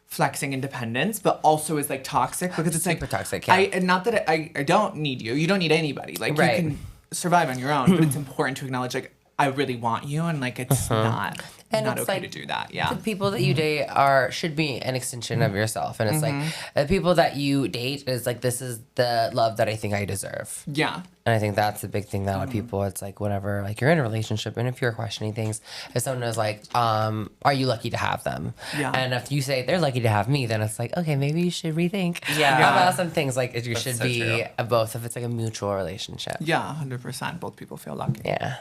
flexing independence, but also is, like, toxic because it's, super like, toxic. Yeah. not that I don't need you. You don't need anybody. Like, Right. you can survive on your own, but it's important to acknowledge, like, I really want you, and, like, it's not And not it's okay like, to do that. Yeah. The people that you date should be an extension of yourself, and it's like the people that you date is like, this is the love that I think I deserve. Yeah. And I think that's the big thing that a lot of people, it's like whenever like you're in a relationship and if you're questioning things, if someone is like, are you lucky to have them? Yeah. And if you say they're lucky to have me, then it's like, okay, maybe you should rethink Yeah. about some things. Like you should so be true. both if it's like a mutual relationship. Yeah, 100%. Both people feel lucky. Yeah.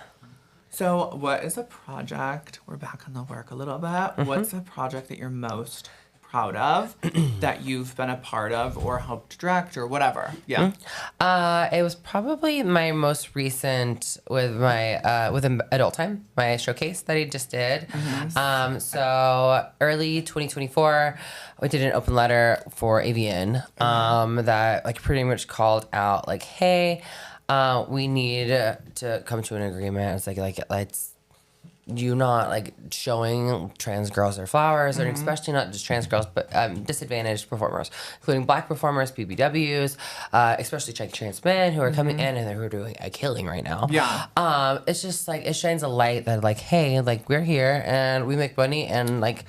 So, what is a project? We're back on the work a little bit. What's a project that you're most proud of that you've been a part of or helped direct or whatever? Yeah. It was probably my most recent with my with Adult Time, my showcase that I just did. So early 2024, we did an open letter for AVN that like pretty much called out like, hey, we need to come to an agreement. It's like let's you not like showing trans girls their flowers, and especially not just trans girls, but disadvantaged performers, including Black performers, PBWs, especially trans men who are coming in and who are doing a killing right now. Yeah. It's just like it shines a light that like, hey, like we're here and we make money, and like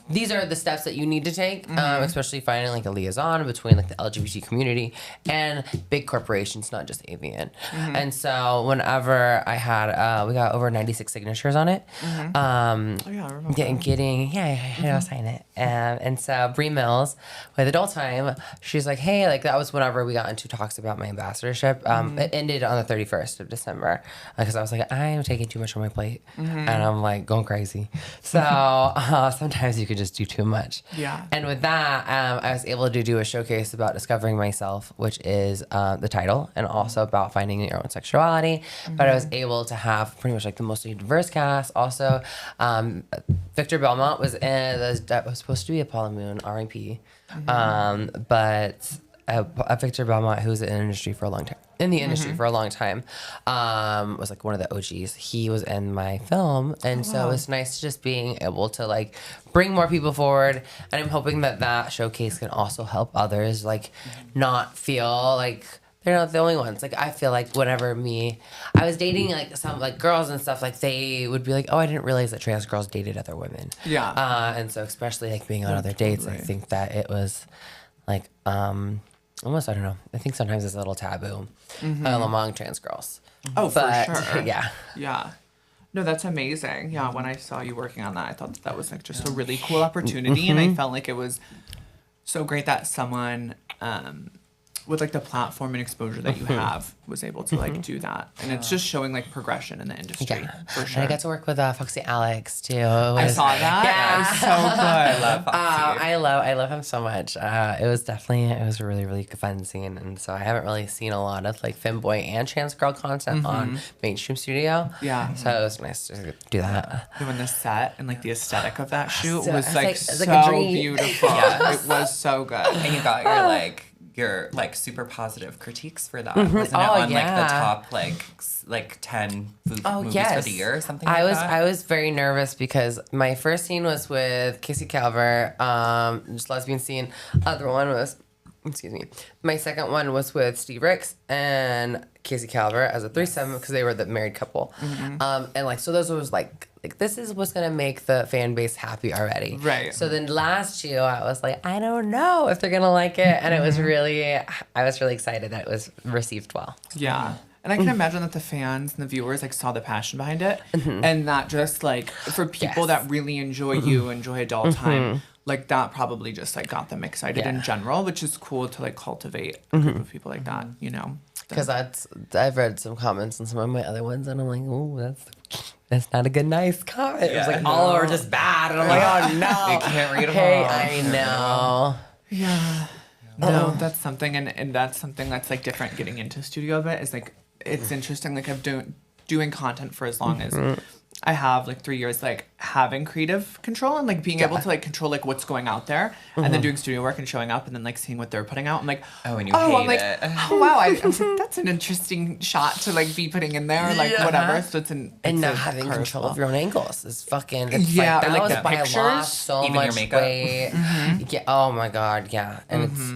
these are the steps that you need to take, especially finding like a liaison between like the LGBT community and big corporations, not just AVN. And so whenever I had, we got over 96 signatures on it. Oh, yeah, I remember. I'll sign it. And so Bree Mills with Adult Time, she's like, hey, like that was whenever we got into talks about my ambassadorship. It ended on the 31st of December because I was like, I am taking too much on my plate, and I'm like going crazy. So sometimes you could just do too much. Yeah. And with that, I was able to do a showcase about discovering myself, which is the title, and also about finding your own sexuality. But I was able to have pretty much like the most diverse cast. Also, Victor Belmont was that was supposed to be Apollo Moon, R.I.P. But Victor Belmont, who's in the industry for a long time, was like one of the OGs. He was in my film, and so it's nice just being able to like bring more people forward. And I'm hoping that showcase can also help others like not feel like they're not the only ones. Like, I feel like whenever I was dating like some like girls and stuff, like they would be like, oh, I didn't realize that trans girls dated other women. Yeah. And so especially like being on other dates, I think that it was like, almost, I don't know. I think sometimes it's a little taboo among trans girls. Oh, but, for sure. Yeah. Yeah. No, that's amazing. Yeah, when I saw you working on that, I thought that was like just a really cool opportunity. And I felt like it was so great that someone with like the platform and exposure that you have was able to like do that. And it's just showing like progression in the industry. For sure. And I got to work with Foxy Alex too. I saw that. Yeah. It was so good. I love Foxy. I love him so much. It was a really, really fun scene. And so I haven't really seen a lot of like femboy and trans girl content on mainstream studio. Yeah. So it was nice to do that. When the set and like the aesthetic of that shoot was like so like a dream. beautiful. It was so good. And you got your like super positive critiques for that. Wasn't it on like the top like 10 movies for the year or something like that? I was very nervous because my first scene was with Casey Calver, just lesbian scene. Other one was, excuse me, my second one was with Steve Ricks and Casey Calver as a threesome because they were the married couple. And like, so those was like this is what's gonna make the fan base happy already. Right. So then last year I was like, I don't know if they're gonna like it, and it was really, I was really excited that it was received well. Yeah. And I can imagine that the fans and the viewers like saw the passion behind it, and that just like for people that really enjoy you, enjoy adult time, like that probably just like got them excited in general, which is cool to like cultivate a group of people like that, you know. Because I've read some comments on some of my other ones, and I'm like, oh, that's not a good, nice comment. It was like all are just bad, and I'm like, oh no, you can't read them all. I know. Yeah. No, that's something, and that's something that's like different getting into studio a bit is like it's interesting. Like I've doing content for as long as I have, like 3 years, like having creative control and like being able to like control like what's going out there, and then doing studio work and showing up and then like seeing what they're putting out. I'm like, and you hate it. Oh wow, I was like, that's an interesting shot to like be putting in there, like whatever. So it's not having control of your own angles is fucking. It's like, that like was the by pictures, law so even much your makeup. weight. Yeah. Oh my god. Yeah. And it's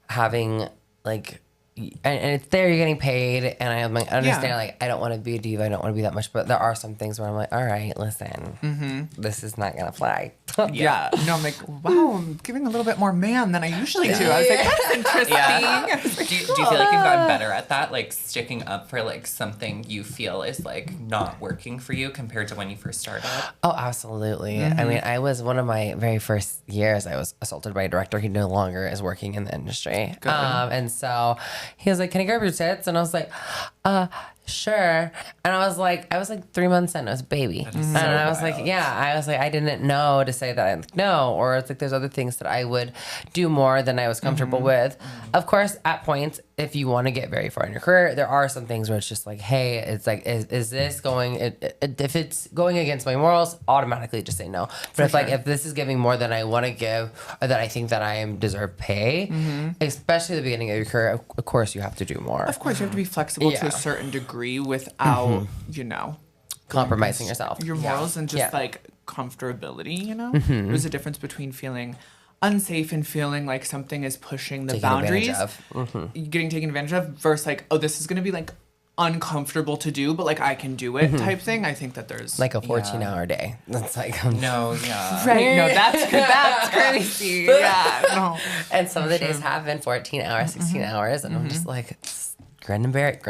having like. And it's there, you're getting paid, and I like understand, like, I don't want to be a diva, I don't want to be that much, but there are some things where I'm like, all right, listen, this is not gonna fly. Yeah. No, I'm like, wow, I'm giving a little bit more man than I usually do. I was like, that's interesting. Yeah. Do you feel like you've gotten better at that, like sticking up for like something you feel is like not working for you compared to when you first started? Oh, absolutely. I mean, I was one of my very first years, I was assaulted by a director. He no longer is working in the industry. And so he was like, can I grab your tits? And I was like, sure. And I was like 3 months in, I was a baby. And I was like, I didn't know to say that. I'm like, no. Or it's like, there's other things that I would do more than I was comfortable with. Of course, at points, if you want to get very far in your career, there are some things where it's just like, hey, it's like, is this going, if it's going against my morals, automatically just say no. But if this is giving more than I want to give, or that I think that I deserve pay, especially at the beginning of your career, of course you have to do more. Of course, you have to be flexible to a certain degree without, you know, compromising yourself. Your morals and just like comfortability, you know? There's a difference between feeling unsafe and feeling like something is pushing the boundaries, getting taken advantage of, versus like, oh, this is going to be like uncomfortable to do, but like I can do it type thing. I think that there's like a 14-hour day. That's like right. No, that's crazy. No. And some of the days have been 14 hours, 16 hours, and I'm just like, grin and bear it.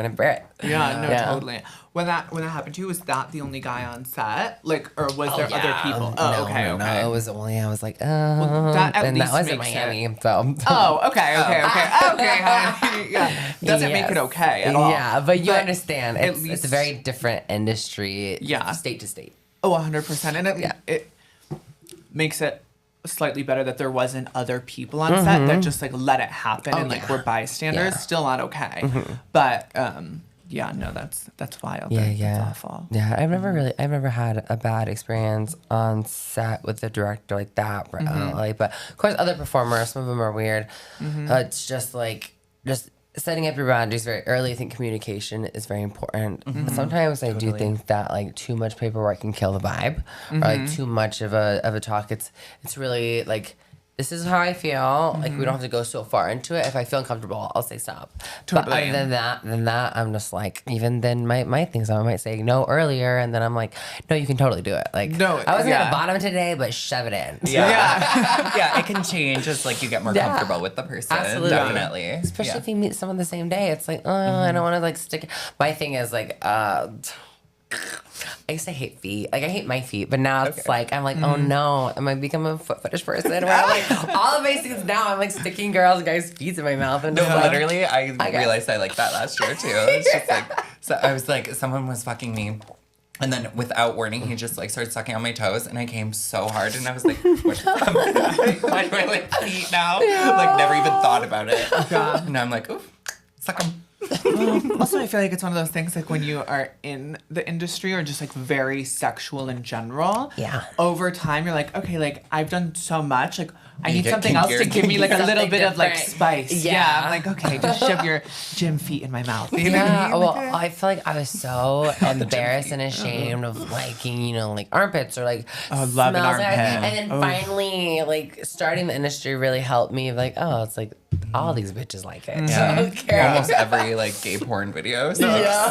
Yeah, totally. When that happened to you, was that the only guy on set? Like, or was there other people? No, it was only, I was like, that was in Miami, so. Oh, okay. Yeah. Doesn't make it okay at all. Yeah, but you understand, it's a very different industry, state to state. Oh, 100%. And it makes it slightly better that there wasn't other people on set that just like let it happen and like were bystanders. Still not okay. But that's wild. That's awful. Yeah, I've never had a bad experience on set with a director like that. But of course, other performers, some of them are weird. It's just setting up your boundaries very early. I think communication is very important. Sometimes I do think that like too much paperwork can kill the vibe, or like too much of a talk. It's really like this is how I feel. Like, we don't have to go so far into it. If I feel uncomfortable, I'll say stop. Totally. But other than that, I'm just like, even then my things, I might say no earlier, and then I'm like, no, you can totally do it. Like, no, I wasn't at the bottom today, but shove it in. Yeah, it can change as like you get more comfortable with the person. Absolutely. Definitely. Especially if you meet someone the same day. It's like, oh, I don't want to like stick. My thing is like, I used to hate feet. Like, I hate my feet, but now it's like, I'm like, oh no, am I becoming a foot fetish person? Where I'm like, all of my things now, I'm like sticking guys' feet in my mouth. And Literally, I realized I liked that last year too. It's just like, so I was like, someone was fucking me. And then without warning, he just like started sucking on my toes, and I came so hard, and I was like, what do I like feet now? Like, never even thought about it. And now I'm like, ooh, suck them. Also, I feel like it's one of those things like when you are in the industry or just like very sexual in general. Yeah. Over time, you're like, okay, like I've done so much. Like I need get something else to give me like a little bit of like different. spice. Yeah. I'm like, okay, just shove your gym feet in my mouth. You know Yeah, what I mean? well, I feel like I was so embarrassed and ashamed of liking, you know, like armpits or like love an smells. armpit. And then finally, like starting the industry really helped me. Like, oh, it's like all these bitches like it. So I don't care. Almost every like gay porn video. So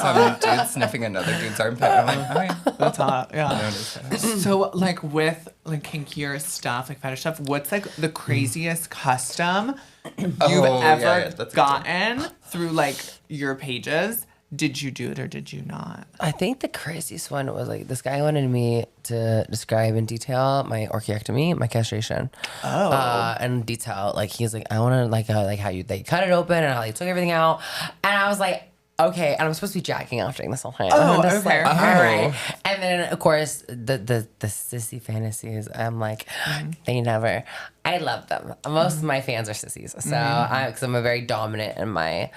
some dude sniffing another dude's armpit. I'm like, oh yeah. That's hot. Yeah. So like with like kinkier stuff, like fetish stuff, what's like the craziest custom you've ever gotten through like your pages? Did you do it or did you not? I think the craziest one was like this guy wanted me to describe in detail my orchiectomy, my castration. And detail, like he's like, I want to like how they cut it open and how they took everything out, and I was like, okay, and I'm supposed to be jacking off during this whole time. Oh, I'm just okay. Like, all right. And then of course the sissy fantasies. I'm like, they never. I love them. Most of my fans are sissies, so because I'm a very dominant in my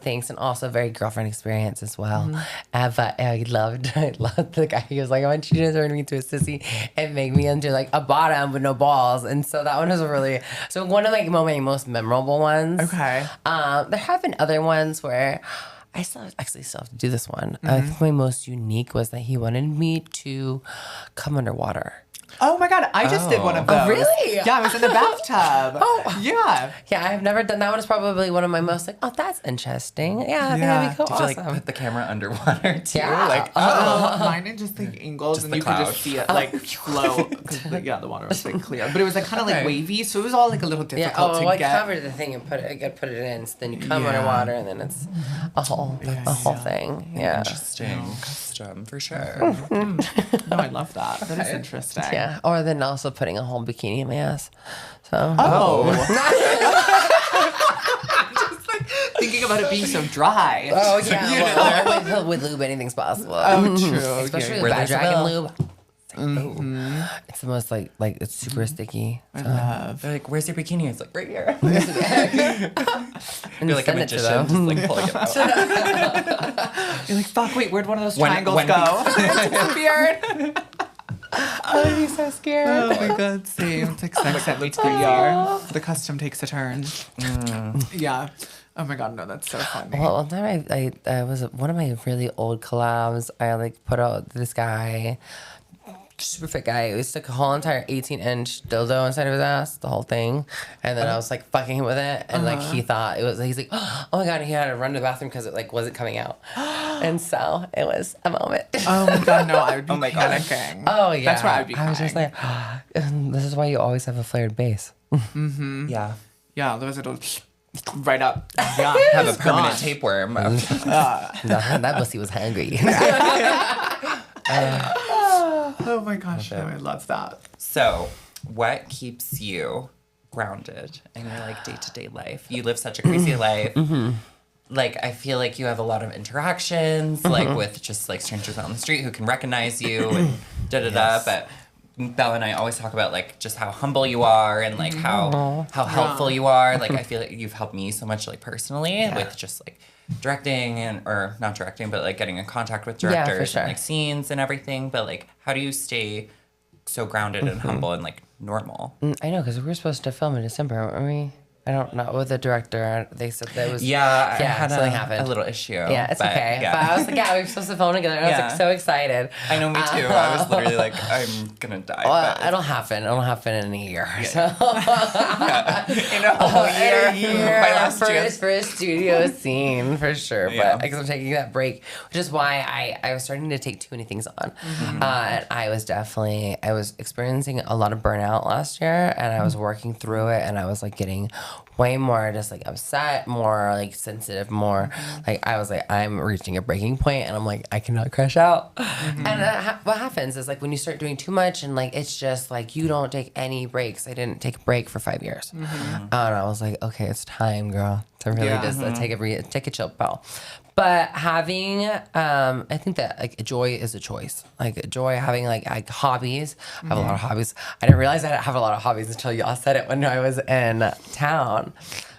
things, and also very girlfriend experience as well. But I loved the guy. He was like, I want you to turn me into a sissy and make me into like a bottom with no balls. And so that one was one of like my most memorable ones. Okay. There have been other ones where I still have to do this one. I think my most unique was that he wanted me to come underwater. Oh my God, I just did one of those. Oh, really? Yeah, I was in the bathtub. Yeah. Yeah, I've never done that one. Is probably one of my most like, oh, that's interesting. Yeah, I think that'd be cool. Did you like put the camera underwater too? Yeah. Like, Mine it just like angles, and the you cloud. could just see it like flow. Because the water was like clear, but it was like kind of like wavy, so it was all like a little difficult to I get. covered the thing and put it in. So then you come underwater, and then it's a whole thing. Yeah. Interesting. Custom for sure. No, I love that. That is interesting. Yeah. Or then also putting a whole bikini in my ass. So. Just like thinking about it being so dry. Oh yeah. Well, with lube, anything's possible. Oh, true. Especially Where with there's dragon a lube. It's the most like it's super sticky. I love. They're like, where's your bikini? It's like right here. And You're like a send it to magician, them. just like pulling it out. You're like, fuck, wait, where'd one of those When- triangles when- go? It disappeared. I'd be so scared. Oh my God, same. It's like sex at meets the ER. The custom takes a turn. Yeah. Oh my God, no, that's so funny. Well, one time I was one of my really old collabs. I like put out this guy, super fit guy. He stuck a whole entire 18-inch dildo inside of his ass, the whole thing. And then I was like fucking him with it, and like he thought it was. He's like, oh my God, he had to run to the bathroom because it like wasn't coming out. And so it was a moment. Oh my God, no, I would be God. panicking. Oh yeah, That's where I would be I was just crying. like, this is why you always have a flared base. Yeah. Yeah, otherwise it'll right up. Yeah, Have a it's permanent gone. tapeworm. That pussy was hungry. Oh my gosh, no, I love that. So, what keeps you grounded in your like day-to-day life? You live such a crazy life. Like, I feel like you have a lot of interactions, like with just like strangers on the street who can recognize you and da-da-da. But Belle and I always talk about like just how humble you are and like how helpful you are. Like, I feel like you've helped me so much like personally with just like directing or not directing, but like getting in contact with directors and like scenes and everything. But like, how do you stay so grounded and humble and like normal? I know, because we were supposed to film in December, weren't we? I don't know. With the director, they said that was I had something happened. a little issue. Yeah, it's okay. Yeah. But I was like, we were supposed to film together. And I was like so excited. I know, me too. I was literally like, I'm gonna die. Well, it'll happen. It'll happen in a year. Yeah. So. In a whole year. My last for a studio scene, for sure. Yeah. But because I'm taking that break, which is why I was starting to take too many things on. And I was experiencing a lot of burnout last year, and I was working through it, and I was like getting way more just like upset, more like sensitive, more like I was like, I'm reaching a breaking point, and I'm like, I cannot crash out. And what happens is like when you start doing too much, and like it's just like you don't take any breaks. I didn't take a break for 5 years, and I was like, okay, it's time, girl, to really just take a chill pill. But having, I think that like joy is a choice. Like joy, having like hobbies. I have a lot of hobbies. I didn't realize I have a lot of hobbies until y'all said it when I was in town.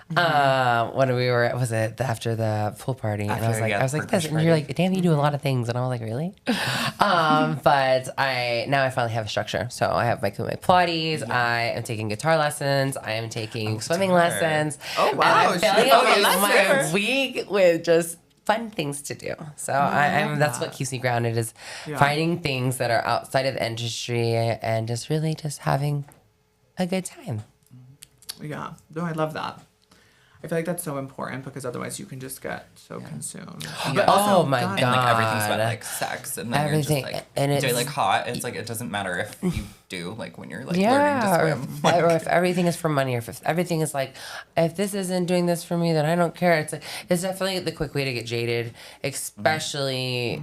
When we were, was it after the pool party? And I was like this, and you're like, damn, you do a lot of things, and I was like, really? But now I finally have a structure. So I have my Pilates. I am taking guitar lessons. I am taking swimming lessons. Oh wow! And I'm filling out my week with just fun things to do. So that's what keeps me grounded is finding things that are outside of the industry and just really just having a good time. Yeah, no, I love that. I feel like that's so important because otherwise you can just get so consumed. But also, my God. And like everything's about like sex, and then everything, you're just like, and it's like hot. It's like it doesn't matter if you do like when you're like learning to swim, or if everything is for money, or if everything is like, if this isn't doing this for me, then I don't care. It's like, it's definitely the quick way to get jaded, especially.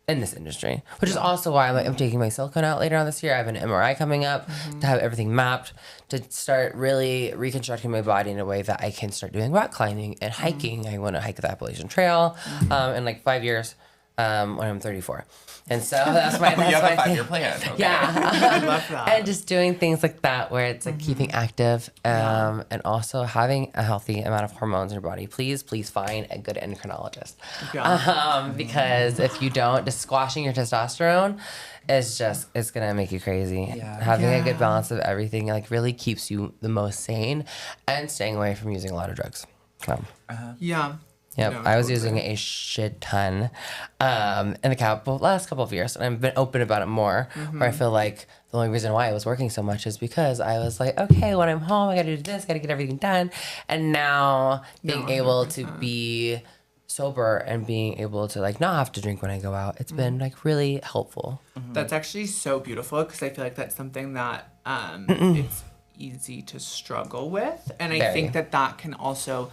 In this industry, which is also why I'm taking my silicone out later on this year. I have an MRI coming up to have everything mapped, to start really reconstructing my body in a way that I can start doing rock climbing and hiking. I want to hike the Appalachian Trail in like 5 years when I'm 34. And so that's my you have a 5-year plan. Okay. Yeah. I love that. And just doing things like that where it's like keeping active and also having a healthy amount of hormones in your body. Please find a good endocrinologist. Because if you don't, just squashing your testosterone is just, it's going to make you crazy. Yeah. Having a good balance of everything like really keeps you the most sane and staying away from using a lot of drugs. So. Yeah. Yep, No, I was totally. using a shit ton in the last couple of years, and I've been open about it more. Where I feel like the only reason why I was working so much is because I was like, okay, when I'm home, I got to do this, got to get everything done, and now being able to be sober and being able to like not have to drink when I go out, it's been like really helpful. That's actually so beautiful because I feel like that's something that it's easy to struggle with, and I think that can also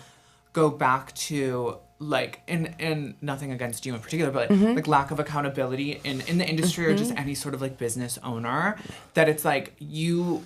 go back to like and nothing against you in particular, but like lack of accountability in the industry or just any sort of like business owner, that it's like you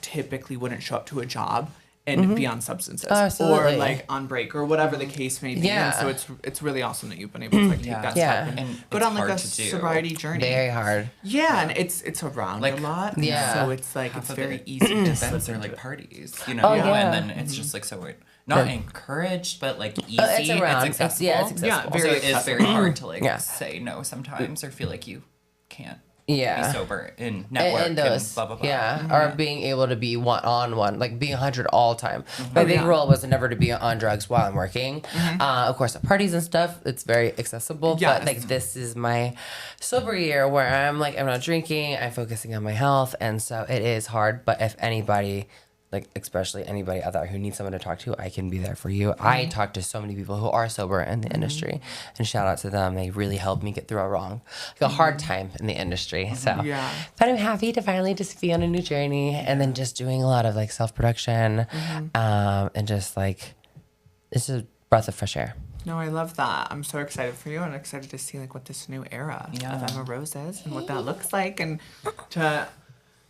typically wouldn't show up to a job and be on substances or like on break or whatever the case may be. Yeah. And so it's really awesome that you've been able to like take that step and go on like a sobriety journey. Very hard. Yeah, and it's around like, a lot. Yeah. So it's like it's very easy to events are like parties, you know, and then it's just like so weird. Not encouraged, but like easy. It's around. It's accessible. It's accessible. Yeah, Also, it's very hard to like Yeah. say no sometimes or feel like you can't be sober in network and blah, blah, blah. Yeah, or being able to be one-on-one, like being 100 all the time. My big rule was never to be on drugs while I'm working. Of course, at parties and stuff, it's very accessible. Yes. But like this is my sober year where I'm like, I'm not drinking, I'm focusing on my health, and so it is hard. But if anybody, like especially anybody out there who needs someone to talk to, I can be there for you. I talk to so many people who are sober in the industry, and shout out to them. They really helped me get through a hard time in the industry. So, but I'm happy to finally just be on a new journey, and then just doing a lot of like self-production, and just like it's a breath of fresh air. No, I love that. I'm so excited for you and excited to see like what this new era of Emma Rose is and what that looks like and to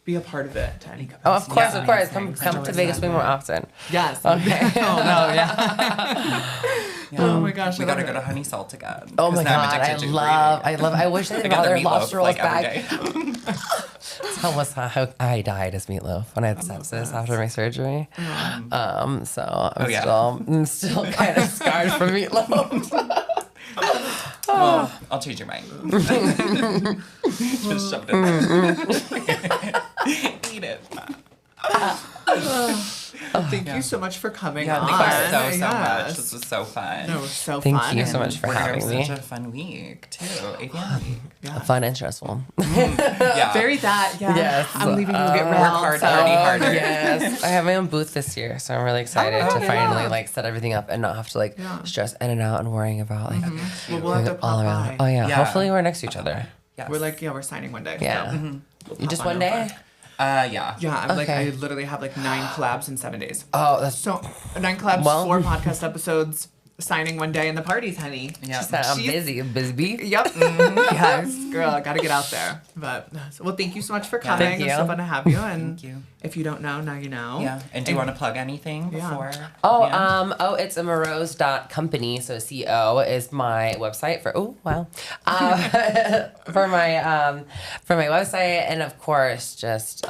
be a part to any capacity. Oh, of course. Come to Vegas way more often. Yes. Okay. Oh, no, yeah. Oh my gosh. We gotta go to Honey Salt again. Oh my God. I wish they had other lobster rolls like, back. That's almost how I died as Meatloaf when I had sepsis after my surgery. So I'm still kind of scarred from Meatloaf. Well, I'll change your mind. Just shove it in there. Eat it. Thank you so much for coming on. Thank you so much. This was so fun. No, it was so Thank fun. you so much for having me. Such a fun week too. AVN week. Yeah. Fun and stressful. Yeah. Very that. Yeah. Yes. I'm leaving you to get Work real. hard, party harder. Yes. I have my own booth this year, so I'm really excited to finally like set everything up and not have to like stress in and out and worrying about like Well, we'll have to pop all around. Oh yeah. Hopefully we're next to each other. Yes. We're signing one day. Yeah. So we'll Just pop on one day. over. Yeah. Yeah, I'm like, Okay. I literally have like 9 collabs in 7 days. Oh, that's So 9 collabs, Well- 4 podcast episodes, signing one day in the parties, honey. Yeah. I'm busy bee. Yep. Yes, girl, I gotta get out there. But well, thank you so much for coming. Thank It was you. so fun to have you. And Thank you. if you don't know, now you know. Yeah. And do you want to plug anything Yeah. before? Oh, it's a morose.company. So CO is my website for for my website, and of course just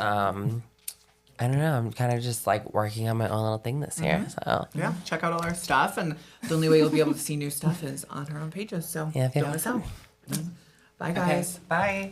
I don't know, I'm kind of just like working on my own little thing this year. So Yeah, check out all our stuff, and the only way you'll be able to see new stuff is on her own pages. So Yeah, if you don't don't. miss out. Bye, Okay. guys. Bye.